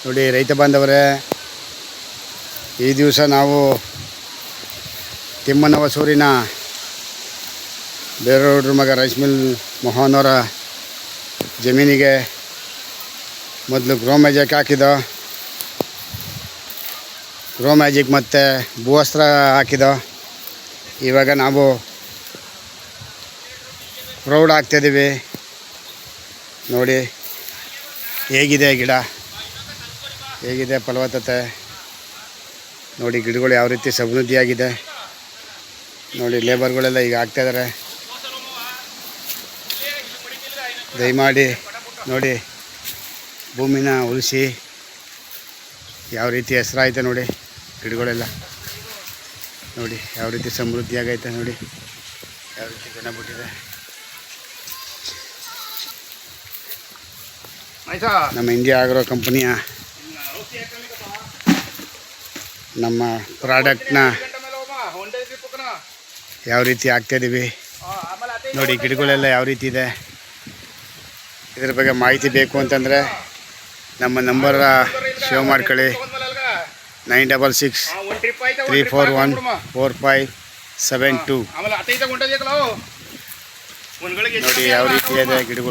ನೋಡಿ ರೈತ ಬಾಂಧವರೇ, ಈ ದಿವಸ ನಾವು ತಿಮ್ಮನ ಹೊಸೂರಿನ ಬೇರೆಯವ್ರ ಮಗ ರೈಸ್ ಮಿಲ್ ಮೋಹನ್ ಅವರ ಜಮೀನಿಗೆ ಮೊದಲು ಗ್ರೋ ಮ್ಯಾಜಿಕ್ ಹಾಕಿದೋ, ಗ್ರೋ ಮ್ಯಾಜಿಕ್ ಮತ್ತು ಭೂವಸ್ತ್ರ ಹಾಕಿದೋ. ಇವಾಗ ನಾವು ಪ್ರೌಢ ಆಗ್ತಾಯಿದ್ದೀವಿ. ನೋಡಿ ಹೇಗಿದೆ ಗಿಡ, ಹೇಗಿದೆ ಫಲವತ್ತತೆ ನೋಡಿ. ಗಿಡಗಳು ಯಾವ ರೀತಿ ಸಮೃದ್ಧಿಯಾಗಿದೆ ನೋಡಿ. ಲೇಬರ್ಗಳೆಲ್ಲ ಈಗ ಆಗ್ತಾಯಿದ್ದಾರೆ. ದಯಮಾಡಿ ನೋಡಿ, ಭೂಮಿನ ಉಳಿಸಿ. ಯಾವ ರೀತಿ ಹೆಸರಾಯ್ತೆ ನೋಡಿ ಗಿಡಗಳೆಲ್ಲ. ನೋಡಿ ಯಾವ ರೀತಿ ಸಮೃದ್ಧಿಯಾಗೈತೆ ನೋಡಿ, ಯಾವ ರೀತಿ ಜನ ಬಿಟ್ಟಿದೆ. ನಮ್ಮ ಇಂಡಿಯಾ ಆಗ್ರೋ ಕಂಪನಿಯ ನಮ್ಮ ಪ್ರಾಡಕ್ಟ್ನ ಯಾವ ರೀತಿ ಹಾಕ್ತಾಯಿದ್ದೀವಿ ನೋಡಿ. ಗಿಡಗಳೆಲ್ಲ ಯಾವ ರೀತಿ ಇದೆ, ಇದ್ರ ಬಗ್ಗೆ ಮಾಹಿತಿ ಬೇಕು ಅಂತಂದರೆ ನಮ್ಮ ನಂಬರ್ ಸೇವ್ ಮಾಡ್ಕೊಳ್ಳಿ. 9663414572. ನೋಡಿ ಯಾವ ರೀತಿ ಇದೆ ಗಿಡಗಳು.